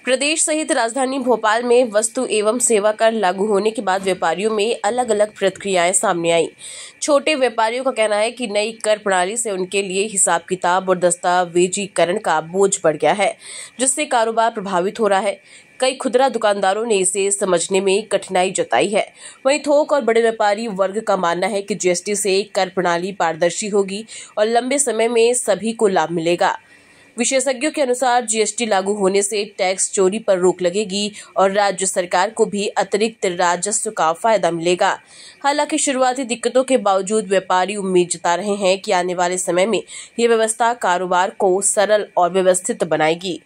प्रदेश सहित राजधानी भोपाल में वस्तु एवं सेवा कर लागू होने के बाद व्यापारियों में अलग अलग प्रतिक्रियाएं सामने आई। छोटे व्यापारियों का कहना है कि नई कर प्रणाली से उनके लिए हिसाब किताब और दस्तावेजीकरण का बोझ बढ़ गया है, जिससे कारोबार प्रभावित हो रहा है। कई खुदरा दुकानदारों ने इसे समझने में कठिनाई जताई है। वहीं थोक और बड़े व्यापारी वर्ग का मानना है कि जीएसटी से कर प्रणाली पारदर्शी होगी और लंबे समय में सभी को लाभ मिलेगा। विशेषज्ञों के अनुसार जीएसटी लागू होने से टैक्स चोरी पर रोक लगेगी और राज्य सरकार को भी अतिरिक्त राजस्व का फायदा मिलेगा। हालांकि शुरुआती दिक्कतों के बावजूद व्यापारी उम्मीद जता रहे हैं कि आने वाले समय में ये व्यवस्था कारोबार को सरल और व्यवस्थित बनाएगी।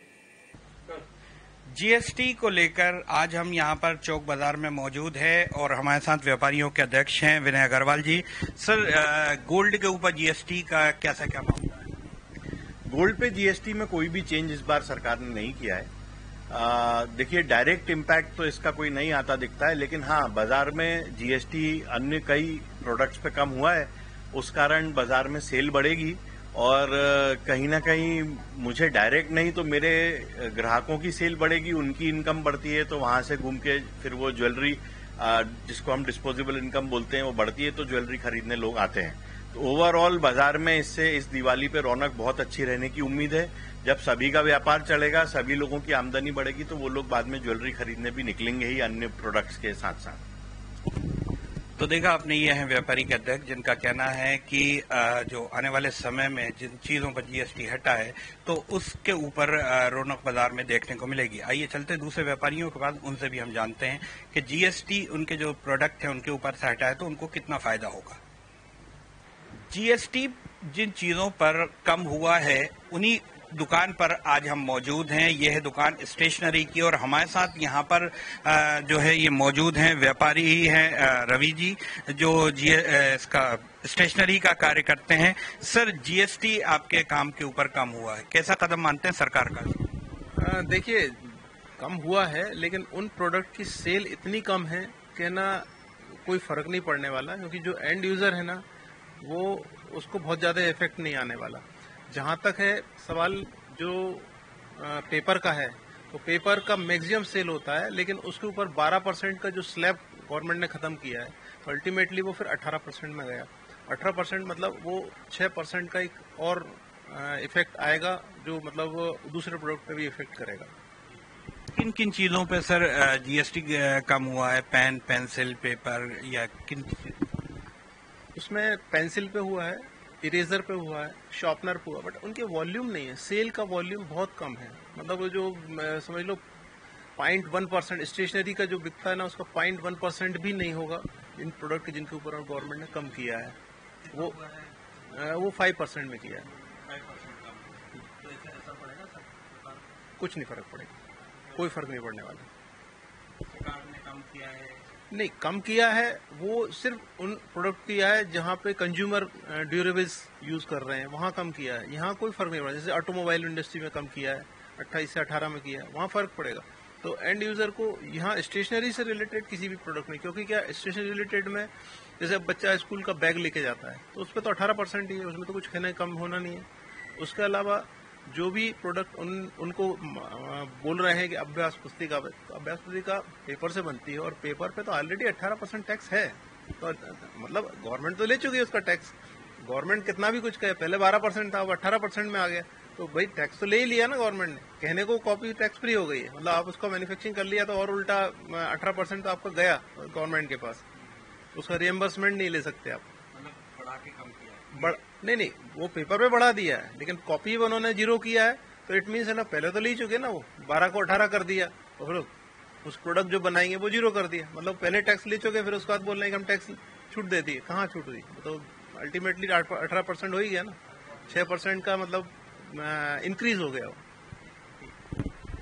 जीएसटी को लेकर आज हम यहाँ पर चौक बाजार में मौजूद है और हमारे साथ व्यापारियों के अध्यक्ष हैं विनय अग्रवाल जी। सर, गोल्ड के ऊपर जीएसटी का कैसा क्या मामला है? गोल्ड पे जीएसटी में कोई भी चेंज इस बार सरकार ने नहीं किया है। देखिए, डायरेक्ट इम्पैक्ट तो इसका कोई नहीं आता दिखता है, लेकिन हाँ, बाजार में जीएसटी अन्य कई प्रोडक्ट्स पे कम हुआ है, उस कारण बाजार में सेल बढ़ेगी और कहीं ना कहीं मुझे डायरेक्ट नहीं तो मेरे ग्राहकों की सेल बढ़ेगी, उनकी इनकम बढ़ती है तो वहां से घूम के फिर वो ज्वेलरी जिसको हम डिस्पोजेबल इनकम बोलते हैं वो बढ़ती है तो ज्वेलरी खरीदने लोग आते हैं। तो ओवरऑल बाजार में इससे इस दिवाली पे रौनक बहुत अच्छी रहने की उम्मीद है। जब सभी का व्यापार चलेगा, सभी लोगों की आमदनी बढ़ेगी तो वो लोग बाद में ज्वेलरी खरीदने भी निकलेंगे ही अन्य प्रोडक्ट्स के साथ साथ। तो देखा आपने, ये है व्यापारी के अध्यक्ष जिनका कहना है कि जो आने वाले समय में जिन चीजों पर जीएसटी हटा है तो उसके ऊपर रौनक बाजार में देखने को मिलेगी। आइए चलते दूसरे व्यापारियों के पास, उनसे भी हम जानते हैं कि जीएसटी उनके जो प्रोडक्ट है उनके ऊपर से हटा है तो उनको कितना फायदा होगा। जीएसटी जिन चीजों पर कम हुआ है उन्हीं दुकान पर आज हम मौजूद हैं। यह है दुकान स्टेशनरी की और हमारे साथ यहाँ पर जो है ये मौजूद हैं व्यापारी ही हैं रवि जी, जो इसका स्टेशनरी का कार्य करते हैं। सर, जीएसटी आपके काम के ऊपर कम हुआ है, कैसा कदम मानते हैं सरकार का? देखिए, कम हुआ है लेकिन उन प्रोडक्ट की सेल इतनी कम है कि ना कोई फर्क नहीं पड़ने वाला, क्योंकि जो एंड यूजर है ना वो उसको बहुत ज्यादा इफेक्ट नहीं आने वाला। जहां तक है सवाल जो पेपर का है, तो पेपर का मैक्सिमम सेल होता है लेकिन उसके ऊपर 12% का जो स्लैब गवर्नमेंट ने खत्म किया है तो अल्टीमेटली वो फिर 18% में गया। 18% मतलब वो 6% का एक और इफेक्ट आएगा जो मतलब वो दूसरे प्रोडक्ट पे भी इफेक्ट करेगा। किन किन चीजों पे सर जीएसटी कम हुआ है? पेन, पेंसिल, पेपर या किन? उसमें पेंसिल पे हुआ है, इरेजर पे हुआ है, शार्पनर पे हुआ, बट उनके वॉल्यूम नहीं है, सेल का वॉल्यूम बहुत कम है। मतलब वो जो समझ लो 0.1% स्टेशनरी का जो बिकता है ना उसका 0.1% भी नहीं होगा इन प्रोडक्ट के जिनके ऊपर गवर्नमेंट ने कम किया है। वो 5% में किया है। कुछ नहीं फर्क पड़ेगा, कोई फर्क नहीं पड़ने वाला। सरकार ने कम किया है? नहीं, कम किया है वो सिर्फ उन प्रोडक्ट किया है जहां पे कंज्यूमर ड्यूरेबल्स यूज कर रहे हैं, वहां कम किया है। यहाँ कोई फर्क नहीं पड़ा। जैसे ऑटोमोबाइल इंडस्ट्री में कम किया है, 28 से 18 में किया है, वहां फर्क पड़ेगा। तो एंड यूजर को यहाँ स्टेशनरी से रिलेटेड किसी भी प्रोडक्ट में, क्योंकि क्या स्टेशनरी रिलेटेड में जैसे अब बच्चा स्कूल का बैग लेके जाता है तो उस पर तो 18% ही है, उसमें तो कुछ कहना कम होना नहीं है। उसके अलावा जो भी प्रोडक्ट उनको बोल रहे हैं कि अभ्यास पुस्तिका पेपर से बनती है और पेपर पे तो ऑलरेडी 18% टैक्स है। तो मतलब गवर्नमेंट तो ले चुकी है उसका टैक्स। गवर्नमेंट कितना भी कुछ कहे, पहले 12% था, अब 18% में आ गया, तो भाई टैक्स तो ले ही लिया ना गवर्नमेंट ने। कहने को कॉपी टैक्स फ्री हो गई है, मतलब आप उसको मैन्युफैक्चरिंग कर लिया तो और उल्टा 18% तो आपका गया गवर्नमेंट के पास, उसका रिएम्बर्समेंट नहीं ले सकते आप। मतलब बढ़ा के कम किया? नहीं, वो पेपर पे बढ़ा दिया है लेकिन कॉपी उन्होंने 0 किया है, तो इट मीन्स है ना, पहले तो ले चुके ना, वो 12 को 18 कर दिया और फिर उस प्रोडक्ट जो बनाएंगे वो 0 कर दिया। मतलब पहले टैक्स ले चुके, फिर उसके बाद बोल रहे हैं कि हम टैक्स छूट देती है। कहाँ छूट हुई? तो अल्टीमेटली 18% हो ही गया ना, 6% का मतलब इंक्रीज हो गया वो।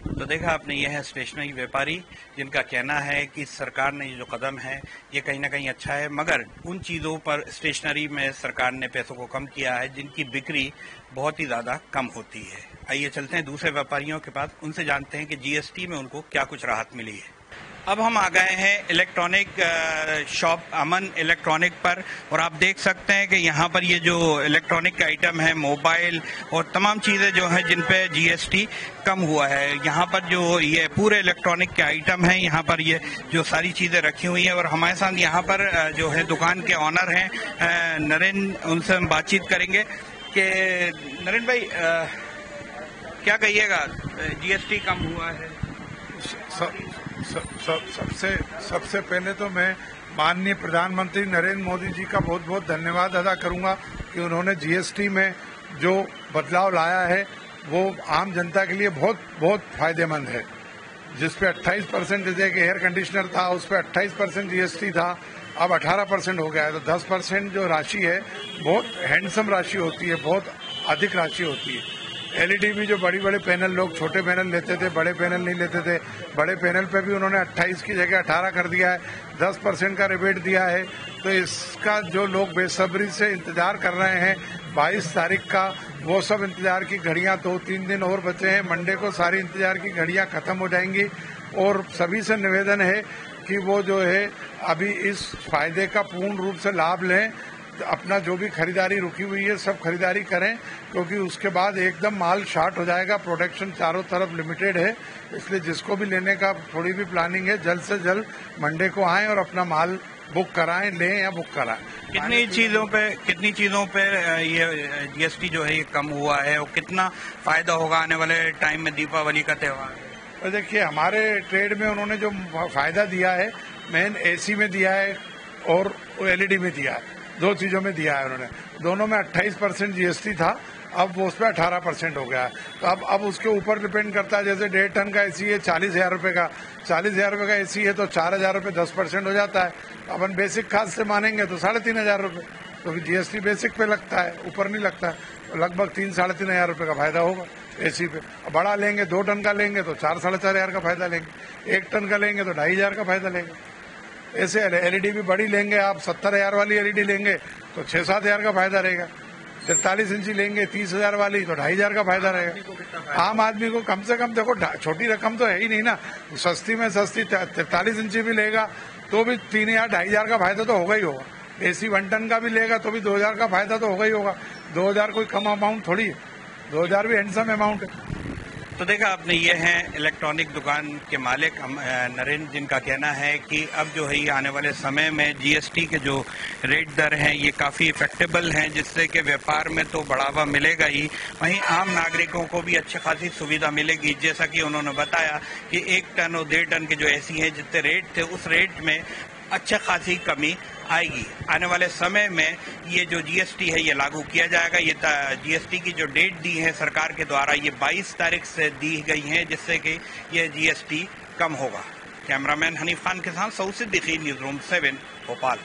तो देखा आपने, यह है स्टेशनरी व्यापारी जिनका कहना है कि सरकार ने जो कदम है ये कहीं ना कहीं अच्छा है, मगर उन चीज़ों पर स्टेशनरी में सरकार ने पैसों को कम किया है जिनकी बिक्री बहुत ही ज़्यादा कम होती है। आइए चलते हैं दूसरे व्यापारियों के पास, उनसे जानते हैं कि जीएसटी में उनको क्या कुछ राहत मिली है। अब हम आ गए हैं इलेक्ट्रॉनिक शॉप अमन इलेक्ट्रॉनिक पर और आप देख सकते हैं कि यहाँ पर ये जो इलेक्ट्रॉनिक आइटम है, मोबाइल और तमाम चीज़ें जो हैं जिन पे जीएसटी कम हुआ है, यहाँ पर जो ये पूरे इलेक्ट्रॉनिक के आइटम हैं, यहाँ पर ये जो सारी चीज़ें रखी हुई हैं। और हमारे साथ यहाँ पर जो है दुकान के ऑनर हैं नरेंद्र, उनसे हम बातचीत करेंगे कि नरेंद्र भाई क्या कहिएगा, जीएसटी कम हुआ है? सबसे पहले तो मैं माननीय प्रधानमंत्री नरेंद्र मोदी जी का बहुत बहुत धन्यवाद अदा करूंगा कि उन्होंने जीएसटी में जो बदलाव लाया है वो आम जनता के लिए बहुत बहुत फायदेमंद है। जिस पे 28% जैसे एक एयर कंडीशनर था उस पे 28% जीएसटी था, अब 18% हो गया है। तो 10% जो राशि है बहुत हैंडसम राशि होती है, बहुत अधिक राशि होती है। एलईडी भी जो बड़ी बड़े पैनल, लोग छोटे पैनल लेते थे, बड़े पैनल नहीं लेते थे, बड़े पैनल पे भी उन्होंने 28 की जगह 18 कर दिया है, 10% का रिबेट दिया है। तो इसका जो लोग बेसब्री से इंतजार कर रहे हैं 22 तारीख का, वो सब इंतजार की घड़ियां 2-3 दिन और बचे हैं। मंडे को सारी इंतजार की घड़ियां खत्म हो जाएंगी और सभी से निवेदन है कि वो जो है अभी इस फायदे का पूर्ण रूप से लाभ लें। अपना जो भी खरीदारी रुकी हुई है सब खरीदारी करें, क्योंकि उसके बाद एकदम माल शार्ट हो जाएगा। प्रोडक्शन चारों तरफ लिमिटेड है, इसलिए जिसको भी लेने का थोड़ी भी प्लानिंग है जल्द से जल्द मंडे को आएं और अपना माल बुक कराएं, लें या बुक कराएं। कितनी चीजों पे ये जीएसटी जो है ये कम हुआ है और कितना फायदा होगा आने वाले टाइम में, दीपावली का त्योहार? तो देखिए, हमारे ट्रेड में उन्होंने जो फायदा दिया है, मेन एसी में दिया है और एलईडी में दिया है, 2 चीजों में दिया है उन्होंने। दोनों में 28% जीएसटी था, अब वो उस पर 18% हो गया है। तो अब उसके ऊपर डिपेंड करता है। जैसे 1.5 टन का एसी है 40,000 रुपए का, 40,000 रुपए का एसी है तो 4,000 रुपए 10% हो जाता है। अपन बेसिक खाद से मानेंगे तो 3,500 रुपए, तो जीएसटी बेसिक पे लगता है, ऊपर नहीं लगता है। तो लगभग 3-3,500 रुपए का फायदा होगा एसी पे। बड़ा लेंगे 2 टन का लेंगे तो 4-4,500 का फायदा लेंगे, 1 टन का लेंगे तो 2,500 का फायदा लेंगे। ऐसे एलईडी भी बड़ी लेंगे आप, 70,000 वाली एलईडी लेंगे तो 6-7,000 का फायदा रहेगा। 43 इंची लेंगे 30,000 वाली तो 2,500 का फायदा रहेगा। आम आदमी को कम से कम देखो, छोटी रकम तो है ही नहीं ना, सस्ती में सस्ती 43 इंची भी लेगा तो भी 3,000-2,500 का फायदा तो होगा ही होगा। एसी 1 टन का भी लेगा तो भी 2,000 का फायदा तो होगा ही होगा। 2,000 कोई कम अमाउंट थोड़ी है, 2,000 भी हैंडसम अमाउंट है। तो देखा आपने, ये हैं इलेक्ट्रॉनिक दुकान के मालिक नरेंद्र, जिनका कहना है कि अब जो है ये आने वाले समय में जीएसटी के जो रेट दर हैं ये काफ़ी इफेक्टेबल हैं, जिससे कि व्यापार में तो बढ़ावा मिलेगा ही, वहीं आम नागरिकों को भी अच्छी खासी सुविधा मिलेगी। जैसा कि उन्होंने बताया कि 1 टन और 1.5 टन के जो एसी हैं जितने रेट थे उस रेट में अच्छा खासी कमी आएगी। आने वाले समय में ये जो जीएसटी है ये लागू किया जाएगा। ये जीएसटी की जो डेट दी है सरकार के द्वारा ये 22 तारीख से दी गई है, जिससे कि ये जीएसटी कम होगा। कैमरामैन हनीफ खान के साथ सऊद सिद्दीकी, न्यूज़ रूम 7, भोपाल।